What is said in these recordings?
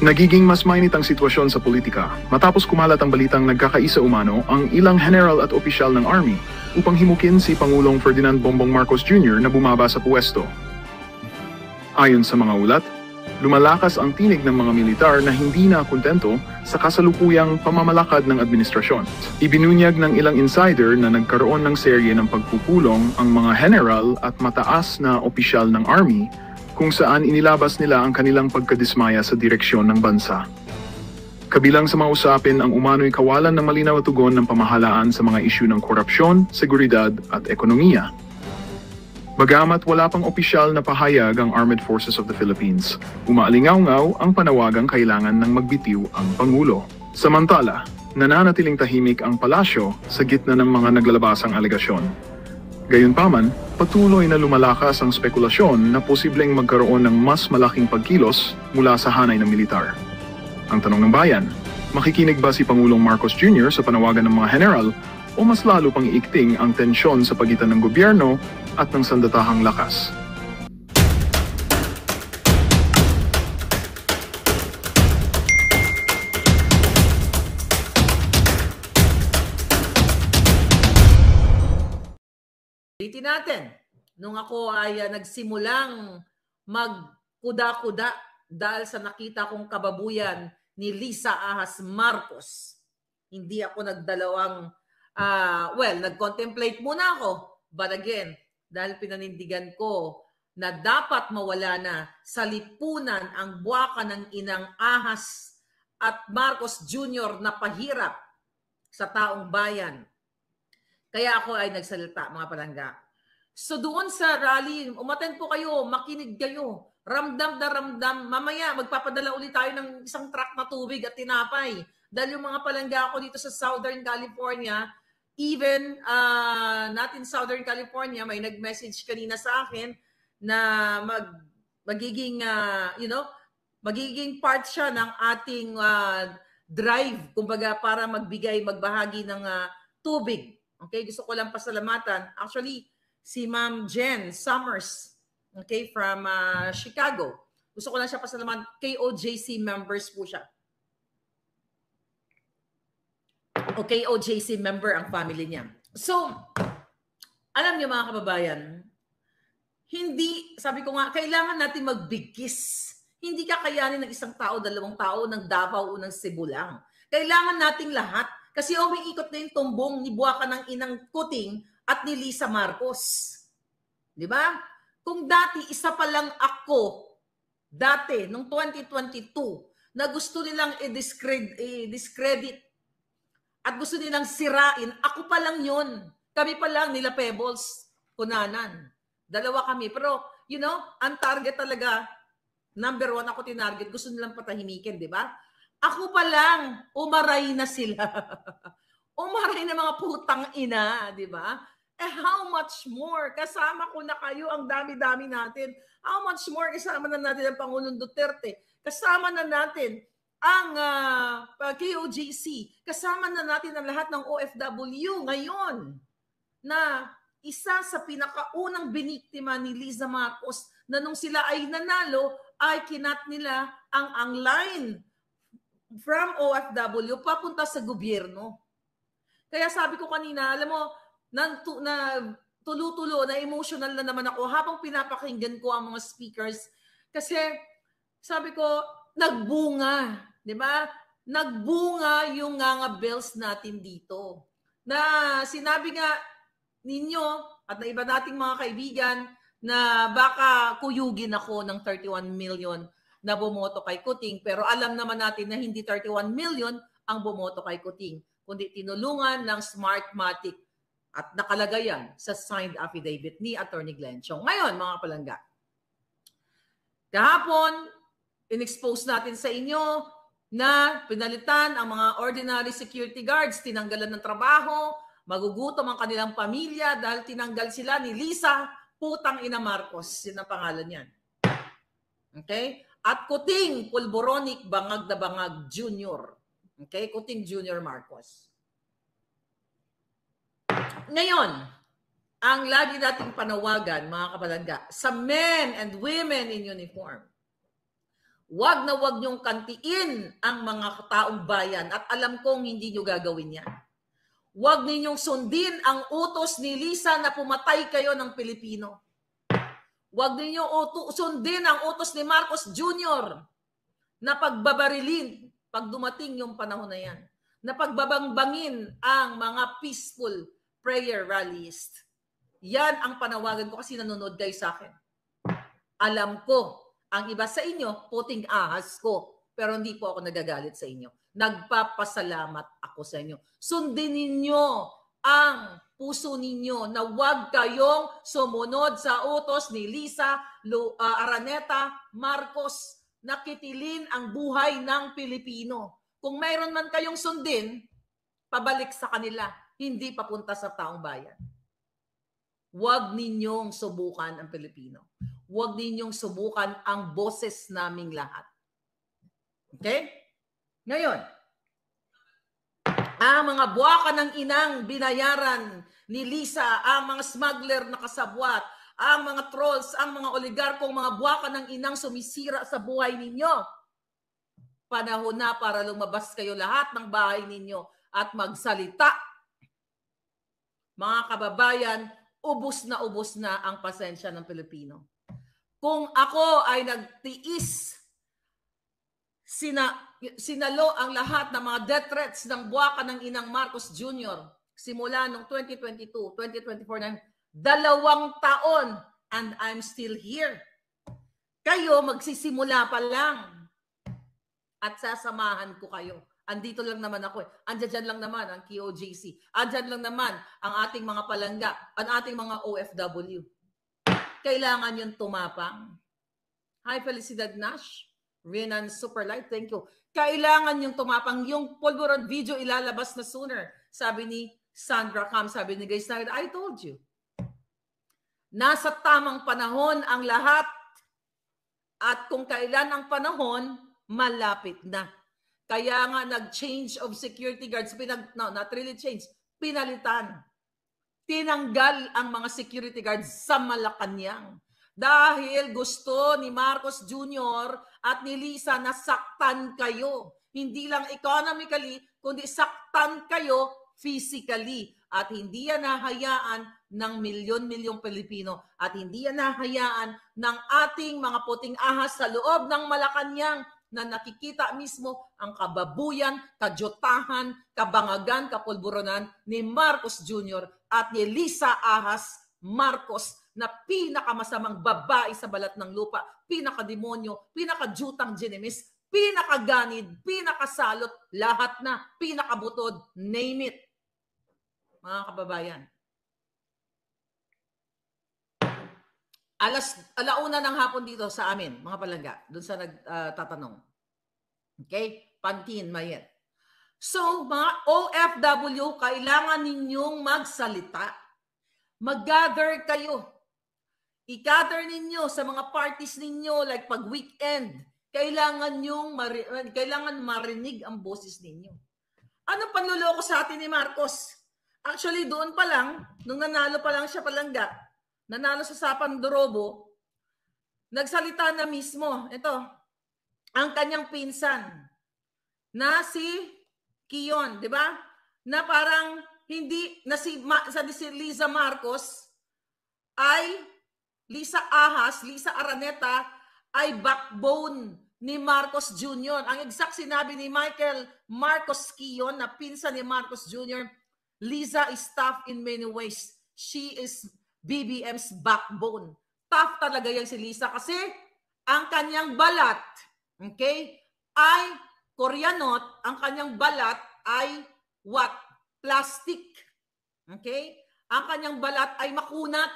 Nagiging mas mainit ang sitwasyon sa politika matapos kumalat ang balitang nagkakaisa umano ang ilang general at opisyal ng army upang himukin si Pangulong Ferdinand Bongbong Marcos Jr. na bumaba sa puwesto. Ayon sa mga ulat, lumalakas ang tinig ng mga militar na hindi na kontento sa kasalukuyang pamamalakad ng administrasyon. Ibinunyag ng ilang insider na nagkaroon ng serye ng pagpupulong ang mga general at mataas na opisyal ng army kung saan inilabas nila ang kanilang pagkadismaya sa direksyon ng bansa. Kabilang sa mga usapin ang umano'y kawalan ng malinaw na tugon ng pamahalaan sa mga isyu ng korupsyon, seguridad at ekonomiya. Bagamat wala pang opisyal na pahayag ang Armed Forces of the Philippines, umaalingaw-ngaw ang panawagang kailangan ng magbitiw ang Pangulo. Samantala, nananatiling tahimik ang palasyo sa gitna ng mga naglalabasang alegasyon. Gayunpaman, patuloy na lumalakas ang spekulasyon na posibleng magkaroon ng mas malaking pagkilos mula sa hanay ng militar. Ang tanong ng bayan, makikinig ba si Pangulong Marcos Jr. sa panawagan ng mga general o mas lalo pang iikting ang tensyon sa pagitan ng gobyerno at ng sandatahang lakas? Ulitin natin, nung ako ay nagsimulang magkuda-kuda dahil sa nakita kong kababuyan ni Lisa Ahas Marcos, hindi ako nagdalawang, nag-contemplate muna ako. But again, dahil pinanindigan ko na dapat mawala na sa lipunan ang buwaka ng inang Ahas at Marcos Jr. na pahirap sa taong bayan. Kaya ako ay nagsalita, mga palangga. So doon sa rally, umattend po kayo, makinig kayo. Ramdam na ramdam. Mamaya, magpapadala ulit tayo ng isang truck na tubig at tinapay. Dahil yung mga palangga ko dito sa Southern California, even natin Southern California, may nag-message kanina sa akin na magiging part siya ng ating drive, kumbaga para magbahagi ng tubig. Okay, gusto ko lang pasalamatan. Actually, si Ma'am Jen Summers, okay, from Chicago. Gusto ko lang siya pasalamatan. KOJC members po siya. O KOJC member ang family niya. So, alam niyo mga kababayan, sabi ko nga, kailangan natin magbigkis. Hindi kakayanin ng isang tao, dalawang tao, ng Davao o ng Cebu lang. Kailangan nating lahat. Kasi umiikot na yung tumbong ni buwaka ng inang Kuting at ni Lisa Marcos. Di ba? Kung dati, isa pa lang ako, noong 2022, na gusto nilang i-discredit at gusto nilang sirain, ako pa lang yun. Kami pa lang nila Pebbles, Kunanan. Dalawa kami. Pero, ang target talaga, number 1 ako tinarget, gusto nilang patahimikin, di ba? Ako pa lang, umaray na sila. Umaray na mga putang ina, di ba? How much more? Kasama ko na kayo, ang dami-dami natin. How much more kasama na natin ang Pangulong Duterte? Kasama na natin ang KOJC. Kasama na natin ang lahat ng OFW ngayon na isa sa pinakaunang biniktima ni Liza Marcos na nung sila ay nanalo, ay kinat nila ang line from OFW papunta sa gobyerno. Kaya sabi ko kanina, alam mo, tulo-tulo, na emotional na naman ako habang pinapakinggan ko ang mga speakers. Kasi sabi ko, nagbunga. Di ba? Nagbunga yung nga bills natin dito. Na sinabi nga ninyo at na iba nating mga kaibigan na baka kuyugin ako ng 31 million na bumoto kay Kuting, pero alam naman natin na hindi 31 million ang bumoto kay Kuting, kundi tinulungan ng Smartmatic at nakalagay yan sa signed affidavit ni Attorney Glenn Chong. Ngayon, mga palangga, kahapon, in-expose natin sa inyo na pinalitan ang mga ordinary security guards, tinanggalan ng trabaho, magugutom ang kanilang pamilya dahil tinanggal sila ni Lisa Putang Ina Marcos. Yun ang pangalan niyan. Okay? At Kuting Pulboronic Bangag na Bangag Jr. Okay? Kuting Jr. Marcos. Ngayon, ang lagi nating panawagan, mga kapalangga, sa men and women in uniform, Wag na wag niyong kantiin ang mga taong bayan at alam kong hindi niyo gagawin yan. Wag ninyong sundin ang utos ni Lisa na pumatay kayo ng Pilipino. Wag ninyong sundin ang utos ni Marcos Jr. na pagbabarilin pag dumating yung panahon na yan. Na pagbabangbangin ang mga peaceful prayer rallies. Yan ang panawagan ko kasi nanonood kayo sa akin. Alam ko, ang iba sa inyo, puting ahas ko. Pero hindi po ako nagagalit sa inyo. Nagpapasalamat ako sa inyo. Sundin ninyo ang puso ninyo na huwag kayong sumunod sa utos ni Lisa Araneta Marcos na kitilin ang buhay ng Pilipino. Kung mayroon man kayong sundin, pabalik sa kanila, hindi papunta sa taong bayan. Huwag ninyong subukan ang Pilipino. Huwag ninyong subukan ang boses naming lahat. Okay? Ngayon, ang mga buwaka ng inang binayaran ni Lisa, ang mga smuggler na kasabwat, ang mga trolls, ang mga oligarkong mga buwaka ng inang sumisira sa buhay ninyo. Panahon na para lumabas kayo lahat ng bahay ninyo at magsalita. Mga kababayan, ubos na ang pasensya ng Pilipino. Kung ako ay nagtiis, sinalo ang lahat ng mga death threats ng buwaka ng inang Marcos Jr. simula noong 2022, 2024 ng 2 taon and I'm still here. Kayo magsisimula pa lang at sasamahan ko kayo. Andito lang naman ako. Andyan lang naman ang KOJC. Andyan lang naman ang ating mga palangga, ang ating mga OFW. Kailangan yung tumapang. Hi, Felicidad Nash. Renan Superlight, thank you. Kailangan yung tumapang. Yung Polvoron video ilalabas na sooner. Sabi ni Sandra Cam, sabi ni Guy Snyder, I told you. Nasa tamang panahon ang lahat. At kung kailan ang panahon, malapit na. Kaya nga nag-change of security guards. Not really change. Pinalitan. Tinanggal ang mga security guards sa Malacanang. Dahil gusto ni Marcos Jr. at ni Lisa na saktan kayo. Hindi lang economically, kundi saktan kayo physically. At hindi yan nahayaan ng milyon-milyong Pilipino. At hindi yan nahayaan ng ating mga puting ahas sa loob ng Malacanang na nakikita mismo ang kababuyan, kajotahan, kabangagan, kapulburonan ni Marcos Jr. at ni Lisa Ahas Marcos na pinakamasamang babae sa balat ng lupa, pinakademonyo, pinakajutang ginemis, pinakaganid, pinakasalot, lahat na, pinakabutod, name it. Mga kababayan. Alauna ng hapon dito sa amin, mga palangga, doon sa nagtatanong. Okay? Pantin, Mayet. So, mga OFW, kailangan ninyong magsalita. Mag-gather kayo. I-gather ninyo sa mga parties ninyo, like pag weekend, kailangan marinig ang boses ninyo. Ano panluloko sa atin ni Marcos? Actually, doon pa lang, nung nanalo pa lang siya palangga, nanalo sa Sapandorobo, nagsalita na mismo, ito, ang kanyang pinsan, na si Kiyon, di ba? Na parang hindi, na si Liza Marcos ay, Lisa Ahas, Lisa Araneta, ay backbone ni Marcos Jr. Ang exact sinabi ni Michael Marcos Kiyon, na pinsan ni Marcos Jr., Liza is tough in many ways. She is BBM's backbone. Tough talaga yan si Lisa kasi ang kanyang balat, okay, ay Koreanot, ang kanyang balat ay what? Plastic. Okay? Ang kanyang balat ay makunat.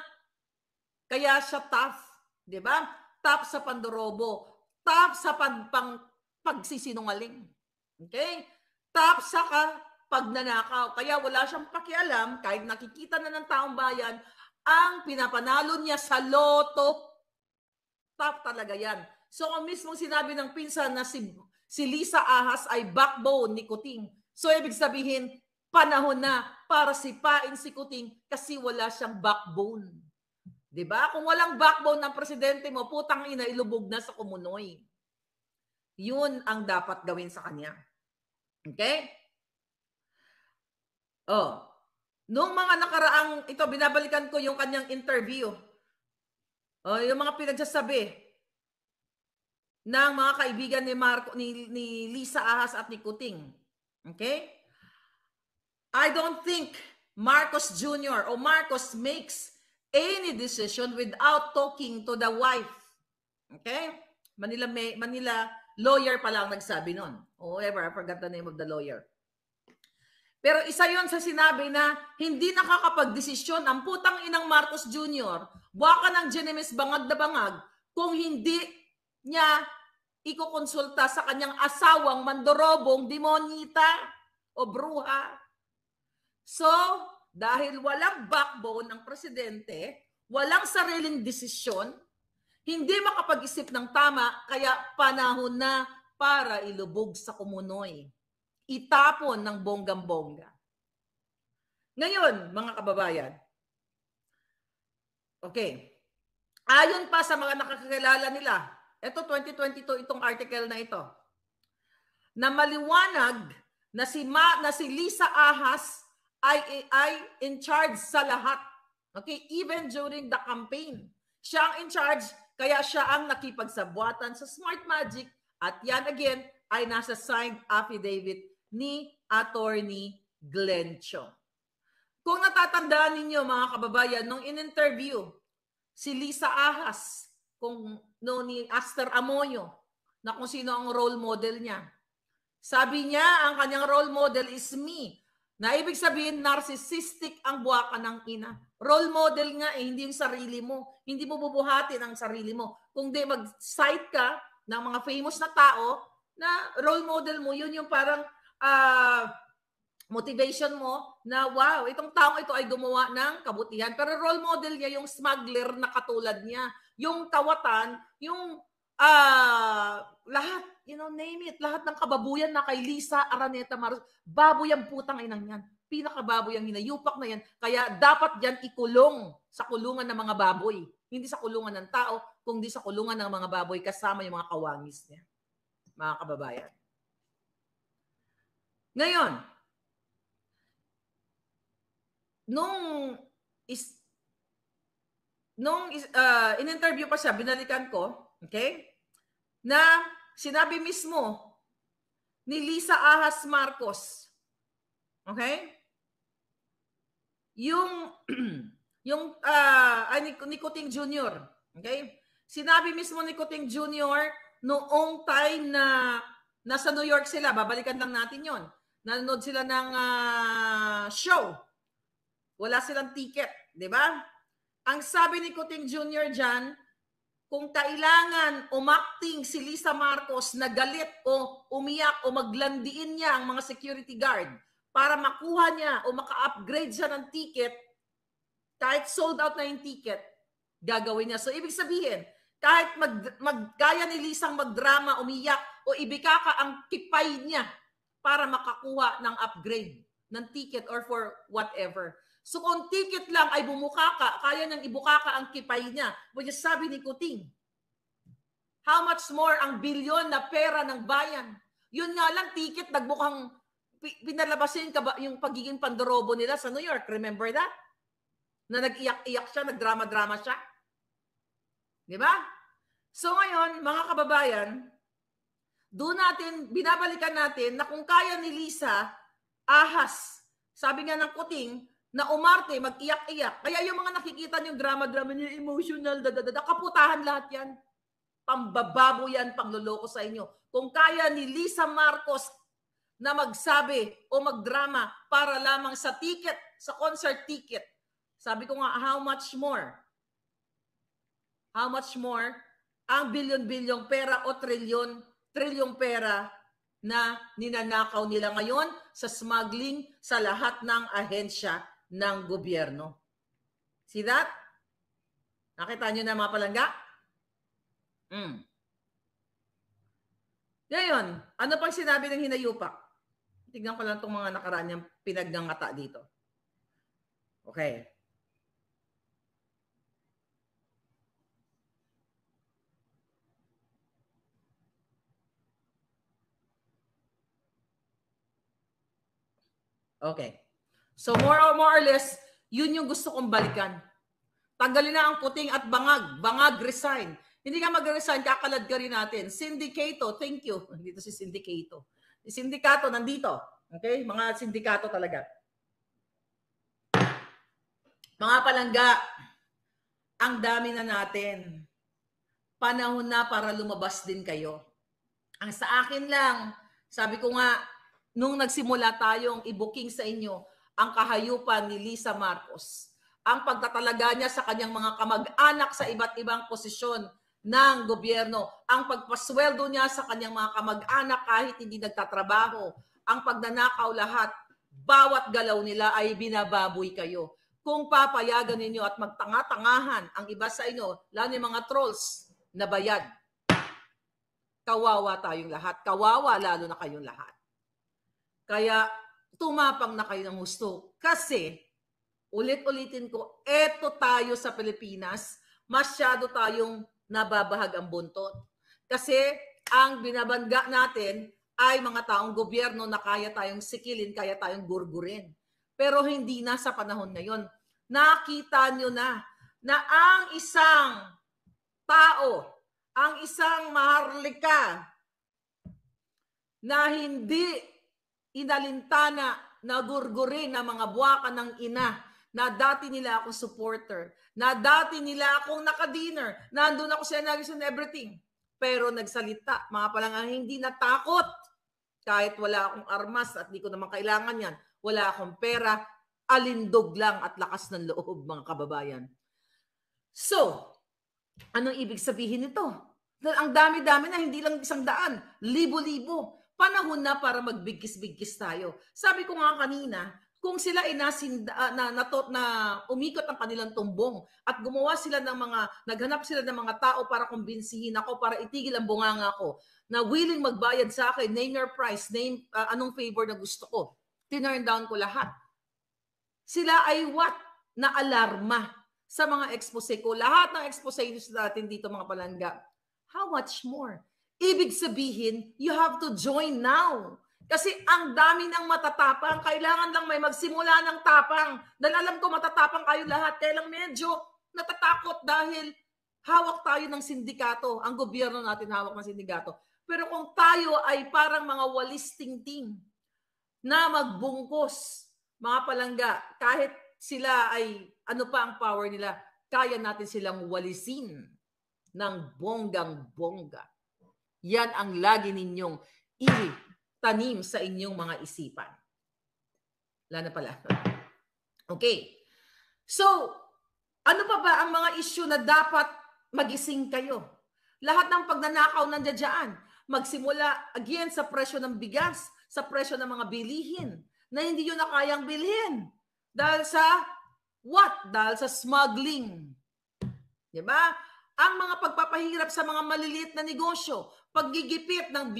Kaya siya tough. Di ba? Tough sa pandorobo. Tough sa pagsisinungaling. Okay? Tough sa pagnanakaw. Kaya wala siyang pakialam kahit nakikita na ng taong bayan ang pinapanalo niya sa loto. Tough talaga yan. So, ang mismong sinabi ng pinsan na si Lisa Ahas ay backbone ni Kuting. So, ibig sabihin, panahon na para sipain si Kuting kasi wala siyang backbone. Diba? Kung walang backbone ng presidente mo, putang ina, ilubog na sa kumunoy. Yun ang dapat gawin sa kanya. Okay? Oh. Nung mga nakaraang, ito, binabalikan ko yung kanyang interview. Oh, yung mga pinagsasabi ng mga kaibigan ni Lisa Ahas at ni Kuting. Okay? I don't think Marcos Jr. or Marcos makes any decision without talking to the wife. Okay? Manila lawyer pa lang nagsabi nun. Whoever, I forgot the name of the lawyer. Pero isa yon sa sinabi na hindi nakakapagdesisyon ang putang inang Marcos Jr. Baka ng Genemis bangag na bangag kung hindi niya ikukonsulta sa kanyang asawang mandorobong demonita o bruha. So, dahil walang backbone ng presidente, walang sariling desisyon, hindi makapag-isip ng tama, kaya panahon na para ilubog sa kumunoy. Itapon ng bonggang-bongga. Ngayon, mga kababayan, okay, ayon pa sa mga nakakilala nila, ito 2022 itong article na ito, na maliwanag na si Lisa Ahas ay in charge sa lahat. Okay, even during the campaign. Siya ang in charge, kaya siya ang nakipagsabuatan sa Smart Magic at yan again ay nasa signed affidavit ni Attorney Glenn Chong. Kung natatandaan ninyo mga kababayan, nung in-interview si Lisa Ahas, ni Aster Amoyo, na kung sino ang role model niya. Sabi niya, ang kanyang role model is me. Na ibig sabihin, narcissistic ang buwaka ng ina. Role model nga hindi yung sarili mo. Hindi mo bubuhatin ang sarili mo. Kung di mag-cite ka ng mga famous na tao na role model mo, yun yung parang motivation mo na wow, itong taong ito ay gumawa ng kabutihan. Pero role model niya yung smuggler na katulad niya. Yung kawatan, yung lahat, name it, lahat ng kababuyan na kay Lisa Araneta Marcos, baboy ang putang inang yan. Pinakababoy ang hinayupak na yan. Kaya dapat yan ikulong sa kulungan ng mga baboy. Hindi sa kulungan ng tao, kundi sa kulungan ng mga baboy kasama yung mga kawangis niya. Mga kababayan. Ngayon, nung in-interview pa siya, binalikan ko, okay, na sinabi mismo ni Lisa Ahas Marcos, okay, ni Kuting Jr., okay, sinabi mismo ni Kuting Jr. noong time na nasa New York sila, babalikan lang natin yon. Nanonood sila ng show. Wala silang ticket, di ba? Ang sabi ni Kuting Jr. dyan, kung kailangan umakting si Lisa Marcos na galit o umiyak o maglandiin niya ang mga security guard para makuha niya o maka-upgrade siya ng ticket, kahit sold out na yung ticket, gagawin niya. So, ibig sabihin, kahit kaya ni Lisang magdrama, umiyak, o ibikaka ang kipay niya para makakuha ng upgrade ng ticket or for whatever. So kung ticket lang ay bumukaka, kaya niyang ibukaka ang kipay niya, which is sabi ni Kuting. How much more ang bilyon na pera ng bayan? Yun nga lang, ticket, nagbukang pinalabasin yung pagiging pandorobo nila sa New York. Remember that? Na nag-iyak-iyak siya, nagdrama-drama siya. Di ba? So ngayon, mga kababayan, binabalikan natin na kung kaya ni Lisa Ahas, sabi nga ng Kuting, na umarte, mag-iyak-iyak. Kaya yung mga nakikita niyong drama-drama niyo, emotional, kaputahan lahat yan. Pambababo yan, pangloloko sa inyo. Kung kaya ni Lisa Marcos na magsabi o magdrama para lamang sa ticket, sa concert ticket, sabi ko nga, how much more? How much more ang bilyon-bilyong pera o trilyong pera na ninanakaw nila ngayon sa smuggling sa lahat ng ahensya ng gobyerno. See that? Nakita nyo na mga palangga? Ngayon, ano pang sinabi ng hinayupak? Tignan ko lang itong mga nakaraan niyang pinagnangata dito. Okay. Okay. So more or less, yun yung gusto kong balikan. Tanggalin na ang puting at bangag. Bangag, resign. Hindi ka mag-resign, kakalad ka rin natin. Sindikato, thank you. Dito si Sindikato. Si Sindikato nandito. Okay? Mga sindikato talaga. Mga palangga, ang dami na natin. Panahon na para lumabas din kayo. Ang sa akin lang, sabi ko nga, nung nagsimula tayong i-booking sa inyo ang kahayupan ni Lisa Marcos, ang pagtatalaga niya sa kanyang mga kamag-anak sa iba't ibang posisyon ng gobyerno, ang pagpasweldo niya sa kanyang mga kamag-anak kahit hindi nagtatrabaho, ang pagnanakaw lahat, bawat galaw nila ay binababoy kayo. Kung papayagan ninyo at magtanga-tangahan ang iba sa inyo, lalo yung mga trolls na bayad, kawawa tayong lahat. Kawawa lalo na kayong lahat. Kaya tumapang na kayo ng gusto. Kasi, ulit-ulitin ko, eto tayo sa Pilipinas, masyado tayong nababahag ang buntot. Kasi ang binabangga natin ay mga taong gobyerno na kaya tayong sikilin, kaya tayong gurgurin. Pero hindi na sa panahon ngayon. Nakita nyo na ang isang tao, ang isang maharlika na hindi inalintana na gurgurin na mga buwaka ng ina na dati nila akong supporter, na dati nila akong nakadinner, nandun ako sa Nagis and everything. Pero nagsalita, mga palang hindi natakot. Kahit wala akong armas at di ko naman kailangan yan. Wala akong pera, alindog lang at lakas ng loob, mga kababayan. So, anong ibig sabihin nito? Ang dami-dami na, hindi lang 100, libo-libo. Panahon na para magbigkis-bigkis tayo. Sabi ko nga kanina, kung sila ay umikot ang kanilang tumbong at gumawa sila ng naghanap sila ng mga tao para kumbinsihin ako, para itigil ang bunganga ko, na willing magbayad sa akin, name your price, name anong favor na gusto ko. Tinurn down ko lahat. Sila ay what? Na alarma sa mga expose ko. Lahat ng expose natin dito, mga palangga. How much more? Ibig sabihin, you have to join now. Kasi ang dami ng matatapang. Kailangan lang may magsimula ng tapang. Dahil alam ko matatapang kayo lahat. Kaya lang medyo natatakot dahil hawak tayo ng sindikato. Ang gobyerno natin hawak ng sindikato. Pero kung tayo ay parang mga walis tingting na magbungkos, mga palangga, kahit sila ay ano pa ang power nila, kaya natin silang walisin ng bonggang-bongga. Yan ang lagi ninyong tanim sa inyong mga isipan. Wala na pala. Okay. So, ano pa ba ang mga issue na dapat magising kayo? Lahat ng pagnanakaw nandiyan dyan. Magsimula again sa presyo ng bigas, sa presyo ng mga bilihin, na hindi yun na kayang bilhin. Dahil sa what? Dahil sa smuggling. Diba? Ang mga pagpapahirap sa mga maliliit na negosyo, paggigipit ng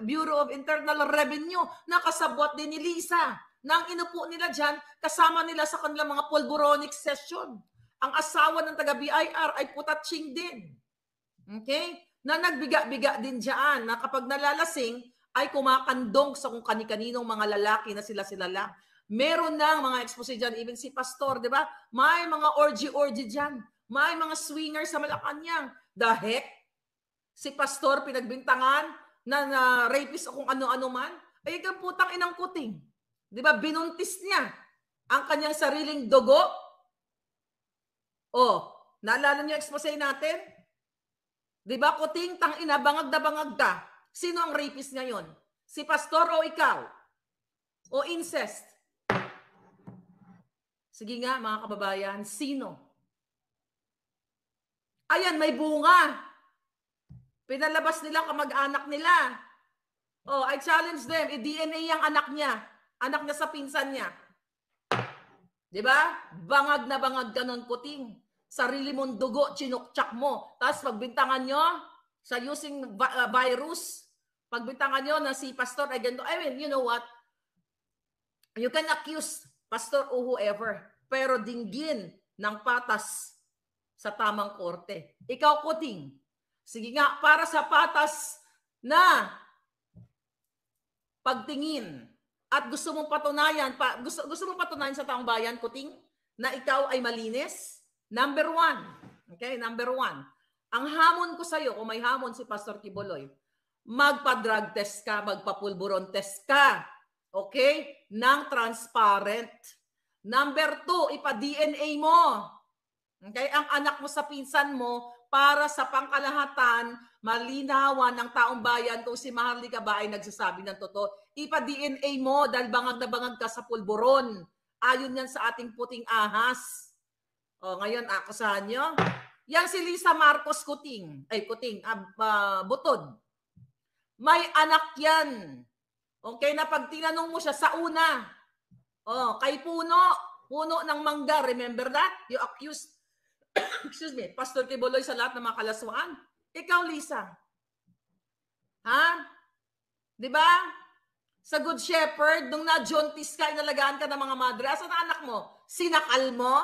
Bureau of Internal Revenue na kasabwat din ni Lisa na ang inupo nila dyan, kasama nila sa kanilang mga pulboronic session. Ang asawa ng taga-BIR ay putatsing din. Okay? Na nagbiga-biga din dyan na kapag nalalasing ay kumakandong sa kung kani-kaninong mga lalaki na sila lang. Meron na mga expose dyan, even si Pastor, di ba? May mga orgy-orgy dyan. May mga swingers sa Malacanang. The heck? Si Pastor pinagbintangan na rapist o kung ano-ano man. Ay, kang putang inang kuting. Di ba? Binuntis niya ang kanyang sariling dugo. Oh, naalala niyo expose natin? Di ba, kuting, tang ina, bangag na bangag ka. Sino ang rapist ngayon? Si Pastor o ikaw? O incest? Sige nga, mga kababayan, sino? Ayan, may bunga. Pinalabas nila kamag-anak nila. Oh, I challenge them. I-DNA yung anak niya. Anak niya sa pinsan niya. Diba? Bangag na bangag ka nun, kuting. Sarili mong dugo, chinukchak mo. Tapos pagbintangan nyo sa using virus, pagbintangan nyo na si Pastor ay ganito. I mean, you know what? You can accuse Pastor o whoever, pero dinggin ng patas sa tamang korte. Ikaw, kuting. Sige nga, para sa patas na pagtingin at gusto mong patunayan, gusto mong patunayan sa taong bayan, Kuting, na ikaw ay malinis? Number 1. Okay, number 1. Ang hamon ko sa'yo, kung may hamon si Pastor Quiboloy, magpa-drug test ka, magpa-pulburon test ka. Okay? Nang transparent. Number 2, ipa-DNA mo. Okay? Ang anak mo sa pinsan mo para sa pangkalahatan, malinawan ng taong bayan kung si Maharlika ba ay nagsasabi ng totoo. Ipa-DNA mo dahil bangag na bangag ka sa pulburon. Ayon yan sa ating puting ahas. O, ngayon, akusahan nyo. Yan si Lisa Marcos Kuting. Butod. May anak yan. Okay, na pag tinanong mo siya sa una, kay Puno ng Mangga, remember that? You accused, excuse me, Pastor Quiboloy sa lahat ng mga kalaswaan. Ikaw, Lisa. Ha? Di ba? Sa Good Shepherd, nung na-jontis ka, inalagaan ka ng mga madre, asan na anak mo? Sinakal mo?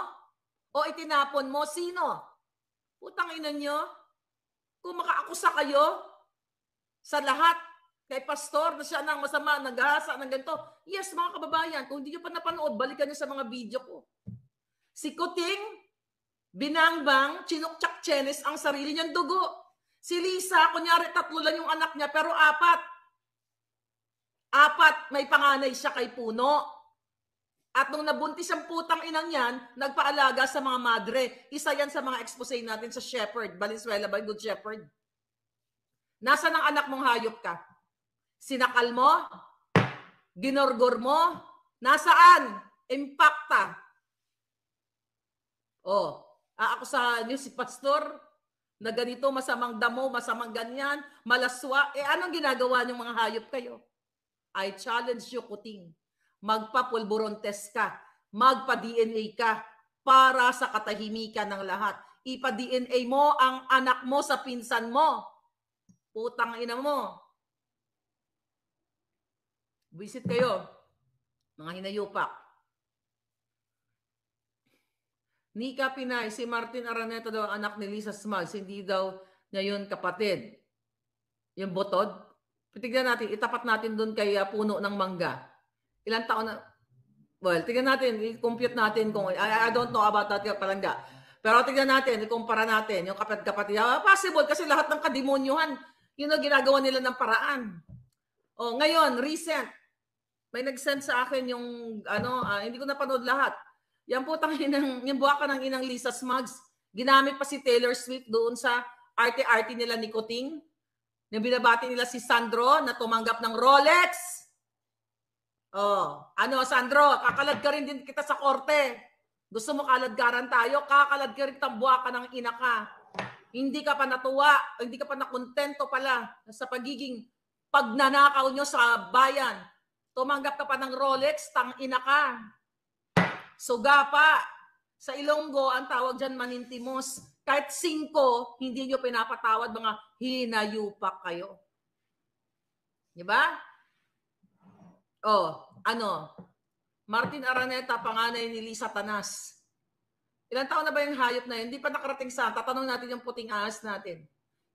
O itinapon mo? Sino? Putang ina nyo. Kung makaakusa kayo sa lahat, kay pastor na siya nang masama, naghahasa ng ganito. Yes, mga kababayan, kung hindi nyo pa napanood, balikan nyo sa mga video ko. Si Kuting, binangbang, chinukchak chenes ang sarili niyang dugo. Si Lisa, kunyari 3 lang yung anak niya, pero 4 may panganay siya kay Puno. At nung nabuntis ang putang inang yan, nagpaalaga sa mga madre. Isa yan sa mga expose natin sa Shepherd, Valenzuela by Good Shepherd. Nasaan ang anak mong hayop ka? Sinakal mo? Ginorgor mo? Nasaan? Impacta. Aakusahan niyo si pastor na ganito, masamang damo, masamang ganyan, malaswa. Anong ginagawa niyong mga hayop kayo? I challenge you, Kuting. Magpa-pulburon test ka. Magpa-DNA ka para sa katahimikan ng lahat. Ipa-DNA mo ang anak mo sa pinsan mo. Putang ina mo. Visit kayo, mga hinayupak. Nika Pinay, si Martin Araneta daw anak ni Lisa Smugs, hindi daw niya yun kapatid. Yung butod. Tignan natin, itapat natin doon kay Puno ng Mangga. Ilang taon na, well, tignan natin, i-compute natin kung, I don't know about that palangga. Pero tignan natin, ikumpara natin, yung kapatid-kapatid. Possible kasi lahat ng kademonyuhan, yun ang ginagawa nila ng paraan. Ngayon, recent, may nag-send sa akin yung, hindi ko napanood lahat. Yan po yung buwaka ng inang Lisa Smugs. Ginamit pa si Taylor Swift doon sa arte-arte nila ni Kuting. Yung binabati nila si Sandro na tumanggap ng Rolex. Sandro, kakalad ka rin din kita sa korte. Gusto mo kaladgaran tayo? Kakalad ka rin tambuaka ng ina ka. Hindi ka pa natuwa, hindi ka pa nakontento pala sa pagiging pagnanakaw nyo sa bayan. Tumanggap ka pa ng Rolex, tang-ina ka. Suga pa. Sa Ilonggo, ang tawag dyan manintimos. Kahit 5, hindi nyo pinapatawad, mga hinayupak kayo. Diba? Martin Araneta, panganay ni Lisa Tanas. Ilang taon na ba yung hayop na yun? Hindi pa nakarating sa, tatanong natin yung puting ahas natin.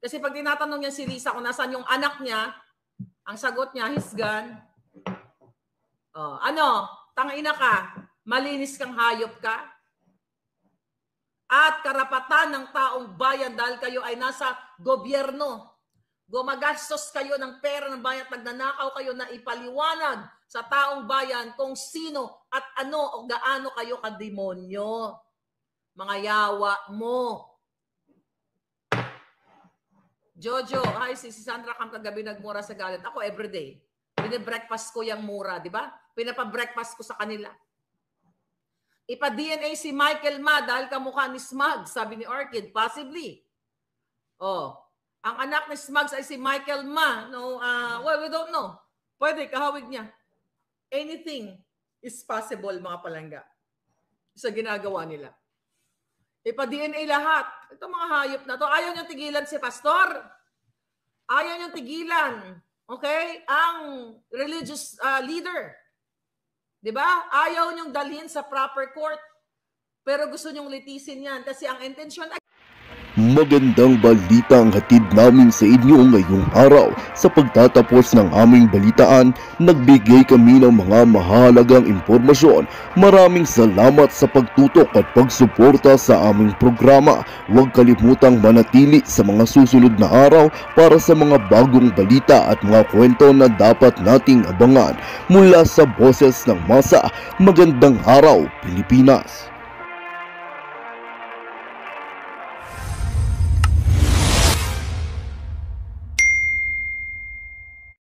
Kasi pag tinatanong niya si Lisa kung nasaan yung anak niya, ang sagot niya, hisgan. Tangina ka, malinis kang hayop ka. At karapatan ng taong bayan dahil kayo ay nasa gobyerno. Gumagastos kayo ng pera ng bayan at nagnanakaw kayo na ipaliwanag sa taong bayan kung sino at ano o gaano kayo kademonyo. Mga yawa mo. Jojo, hi, si Sandra Cam kagabi nagmura sa galit. Ako everyday. Binibreakfast ko yung mura, di ba? Pinapa-breakfast ko sa kanila. Ipa-DNA si Michael Ma dahil kamukha ni Smugs, sabi ni Orchid. Possibly. Ang anak ni Smugs ay si Michael Ma. No, we don't know. Pwede, kahawig niya. Anything is possible, mga palangga. Sa ginagawa nila. Ipa-DNA lahat. Ito mga hayop na to. Ayaw niyong tigilan si pastor. Ayaw niyong tigilan. Okay? Ang religious leader. Diba? Ayaw niyong dalhin sa proper court. Pero gusto niyong litisin yan. Kasi ang intensyon ay Magandang balita ang hatid namin sa inyo ngayong araw. Sa pagtatapos ng aming balitaan, nagbigay kami ng mga mahalagang impormasyon. Maraming salamat sa pagtutok at pagsuporta sa aming programa. Huwag kalimutang manatili sa mga susunod na araw para sa mga bagong balita at mga kwento na dapat nating abangan. Mula sa Boses ng Masa, magandang araw Pilipinas!